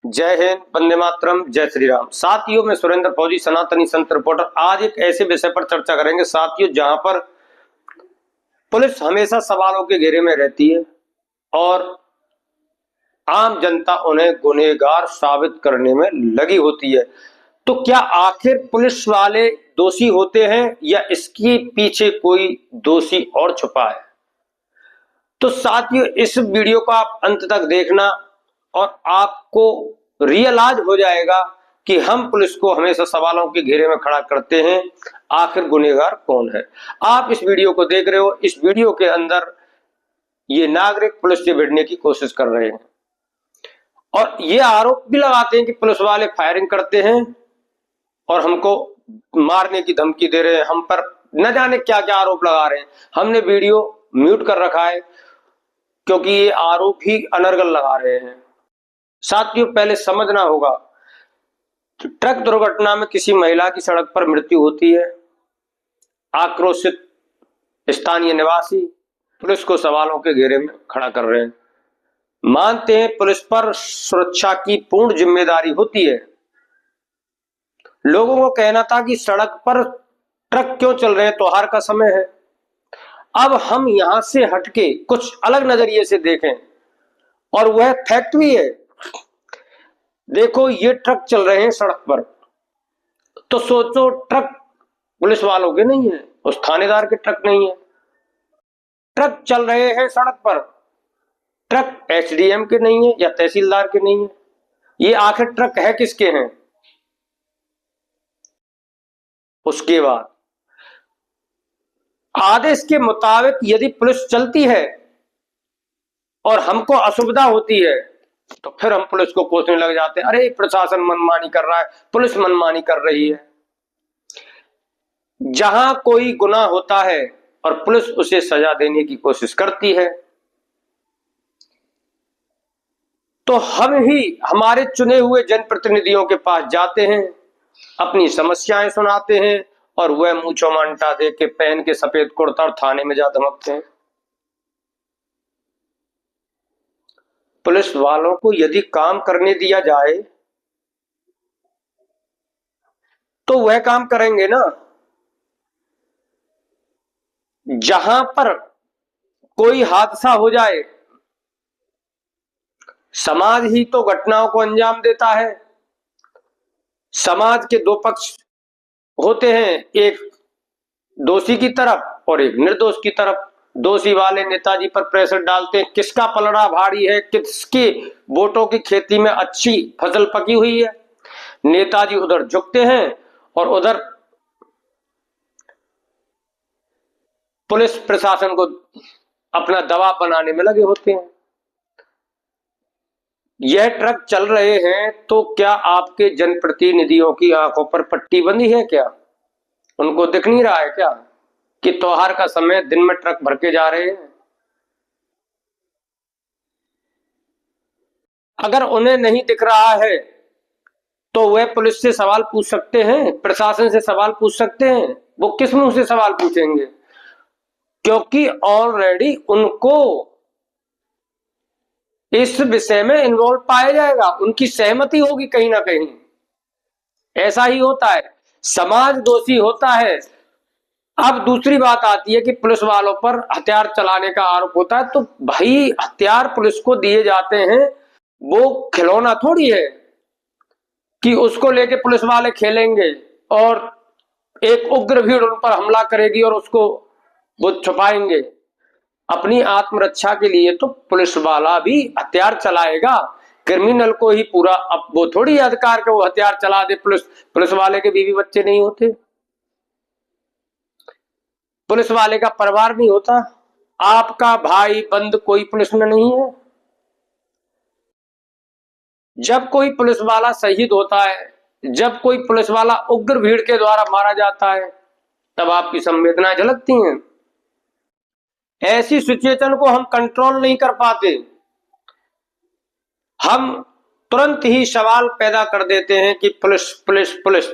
जय हिंद, वंदे मातरम, जय श्री राम। साथियों, मैं सुरेंद्र फौजी, सनातनी संत रिपोर्टर। आज एक ऐसे विषय पर चर्चा करेंगे साथियों, जहां पर पुलिस हमेशा सवालों के घेरे में रहती है और आम जनता उन्हें गुनहगार साबित करने में लगी होती है। तो क्या आखिर पुलिस वाले दोषी होते हैं या इसके पीछे कोई दोषी और छुपा है? तो साथियों, इस वीडियो को आप अंत तक देखना और आपको रियलाइज हो जाएगा कि हम पुलिस को हमेशा सवालों के घेरे में खड़ा करते हैं, आखिर गुनहगार कौन है। आप इस वीडियो को देख रहे हो, इस वीडियो के अंदर ये नागरिक पुलिस से भिड़ने की कोशिश कर रहे हैं और ये आरोप भी लगाते हैं कि पुलिस वाले फायरिंग करते हैं और हमको मारने की धमकी दे रहे हैं, हम पर न जाने क्या क्या आरोप लगा रहे हैं। हमने वीडियो म्यूट कर रखा है क्योंकि ये आरोप ही अनर्गल लगा रहे हैं। साथियों, पहले समझना होगा, ट्रक दुर्घटना में किसी महिला की सड़क पर मृत्यु होती है। आक्रोशित स्थानीय निवासी पुलिस को सवालों के घेरे में खड़ा कर रहे हैं। मानते हैं पुलिस पर सुरक्षा की पूर्ण जिम्मेदारी होती है। लोगों को कहना था कि सड़क पर ट्रक क्यों चल रहे हैं, त्योहार का समय है। अब हम यहां से हटके कुछ अलग नजरिए से देखें और वह फैक्ट भी है। देखो, ये ट्रक चल रहे हैं सड़क पर, तो सोचो ट्रक पुलिस वालों के नहीं है, उस थानेदार के ट्रक नहीं है। ट्रक चल रहे हैं सड़क पर, ट्रक एसडीएम के नहीं है या तहसीलदार के नहीं है। ये आखिर ट्रक है किसके हैं? उसके बाद आदेश के मुताबिक यदि पुलिस चलती है और हमको असुविधा होती है तो फिर हम पुलिस को कोसने लग जाते हैं, अरे प्रशासन मनमानी कर रहा है, पुलिस मनमानी कर रही है। जहां कोई गुनाह होता है और पुलिस उसे सजा देने की कोशिश करती है तो हम ही हमारे चुने हुए जनप्रतिनिधियों के पास जाते हैं, अपनी समस्याएं सुनाते हैं और वह मुंह चौमांटा दे के पहन के सफेद कुर्ता और थाने में जा धमकते हैं। पुलिस वालों को यदि काम करने दिया जाए तो वह काम करेंगे ना। जहां पर कोई हादसा हो जाए, समाज ही तो घटनाओं को अंजाम देता है। समाज के दो पक्ष होते हैं, एक दोषी की तरफ और एक निर्दोष की तरफ। दोषी वाले नेताजी पर प्रेशर डालते हैं, किसका पलड़ा भारी है, किसकी वोटों की खेती में अच्छी फसल पकी हुई है। नेताजी उधर झुकते हैं और उधर पुलिस प्रशासन को अपना दबाव बनाने में लगे होते हैं। यह ट्रक चल रहे हैं तो क्या आपके जनप्रतिनिधियों की आंखों पर पट्टी बंधी है क्या? उनको दिख नहीं रहा है क्या कि त्योहार का समय, दिन में ट्रक भर के जा रहे हैं? अगर उन्हें नहीं दिख रहा है तो वह पुलिस से सवाल पूछ सकते हैं, प्रशासन से सवाल पूछ सकते हैं। वो किस मुंह से सवाल पूछेंगे? क्योंकि ऑलरेडी उनको इस विषय में इन्वॉल्व पाया जाएगा, उनकी सहमति होगी कहीं ना कहीं। ऐसा ही होता है, समाज दोषी होता है। अब दूसरी बात आती है कि पुलिस वालों पर हथियार चलाने का आरोप होता है, तो भाई हथियार पुलिस को दिए जाते हैं, वो खिलौना थोड़ी है कि उसको लेके पुलिस वाले खेलेंगे और एक उग्र भीड़ उन पर हमला करेगी और उसको वो छुपाएंगे। अपनी आत्मरक्षा के लिए तो पुलिस वाला भी हथियार चलाएगा। क्रिमिनल को ही पूरा, अब वो थोड़ी अधिकार के वो हथियार चला दे। पुलिस वाले के बीवी बच्चे नहीं होते, पुलिस वाले का परिवार नहीं होता, आपका भाई बंद कोई पुलिस में नहीं है। जब कोई पुलिस वाला शहीद होता है, जब कोई पुलिस वाला उग्र भीड़ के द्वारा मारा जाता है, तब आपकी संवेदनाएं झलकती हैं। ऐसी सिचुएशन को हम कंट्रोल नहीं कर पाते, हम तुरंत ही सवाल पैदा कर देते हैं कि पुलिस पुलिस पुलिस,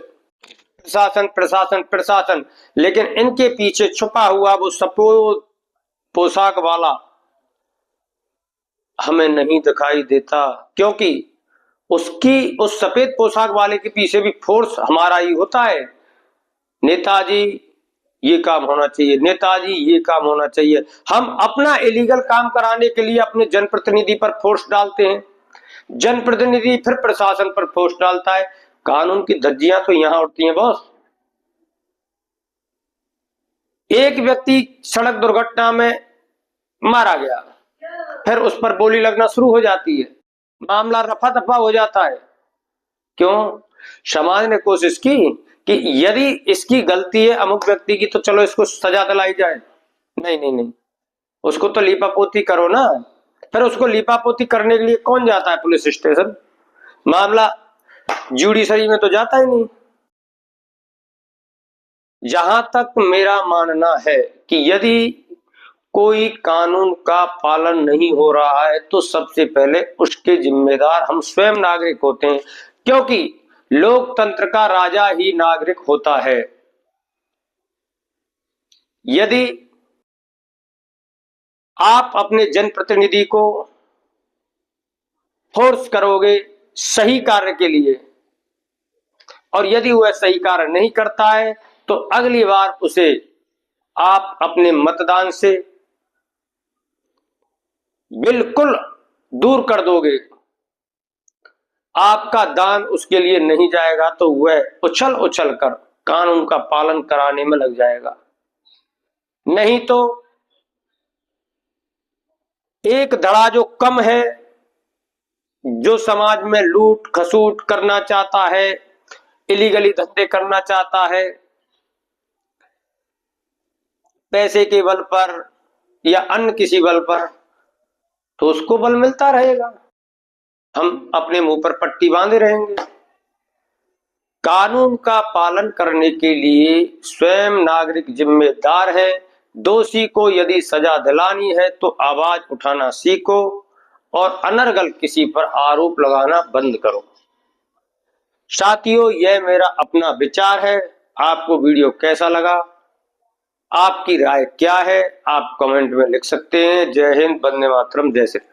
प्रशासन प्रशासन प्रशासन। लेकिन इनके पीछे छुपा हुआ वो सफेद पोशाक वाला हमें नहीं दिखाई देता, क्योंकि उसकी उस सफेद पोशाक वाले के पीछे भी फोर्स हमारा ही होता है। नेताजी ये काम होना चाहिए, नेताजी ये काम होना चाहिए। हम अपना इलीगल काम कराने के लिए अपने जनप्रतिनिधि पर फोर्स डालते हैं, जनप्रतिनिधि फिर प्रशासन पर फोर्स डालता है। कानून की धज्जियां तो यहां उड़ती हैं बॉस। एक व्यक्ति सड़क दुर्घटना में मारा गया, फिर उस पर बोली लगना शुरू हो जाती है, मामला रफा दफा हो जाता है। क्यों? समाज ने कोशिश की कि यदि इसकी गलती है अमुक व्यक्ति की तो चलो इसको सजा दिलाई जाए। नहीं नहीं नहीं, उसको तो लीपापोती करो ना। फिर उसको लीपापोती करने के लिए कौन जाता है पुलिस स्टेशन? मामला जुडिशरी में तो जाता ही नहीं। जहां तक मेरा मानना है कि यदि कोई कानून का पालन नहीं हो रहा है तो सबसे पहले उसके जिम्मेदार हम स्वयं नागरिक होते हैं, क्योंकि लोकतंत्र का राजा ही नागरिक होता है। यदि आप अपने जनप्रतिनिधि को फोर्स करोगे सही कार्य के लिए और यदि वह सही कार्य नहीं करता है तो अगली बार उसे आप अपने मतदान से बिल्कुल दूर कर दोगे, आपका दान उसके लिए नहीं जाएगा तो वह उछल उछल कर कानून का पालन कराने में लग जाएगा। नहीं तो एक धड़ा जो कम है, जो समाज में लूट खसूट करना चाहता है, इलीगली धंधे करना चाहता है, पैसे के बल पर या अन्य किसी बल पर, तो उसको बल मिलता रहेगा, हम अपने मुंह पर पट्टी बांधे रहेंगे। कानून का पालन करने के लिए स्वयं नागरिक जिम्मेदार है। दोषी को यदि सजा दिलानी है तो आवाज उठाना सीखो और अनर्गल किसी पर आरोप लगाना बंद करो। साथियों, यह मेरा अपना विचार है। आपको वीडियो कैसा लगा, आपकी राय क्या है, आप कमेंट में लिख सकते हैं। जय हिंद, वंदे मातरम, जय श्री राम।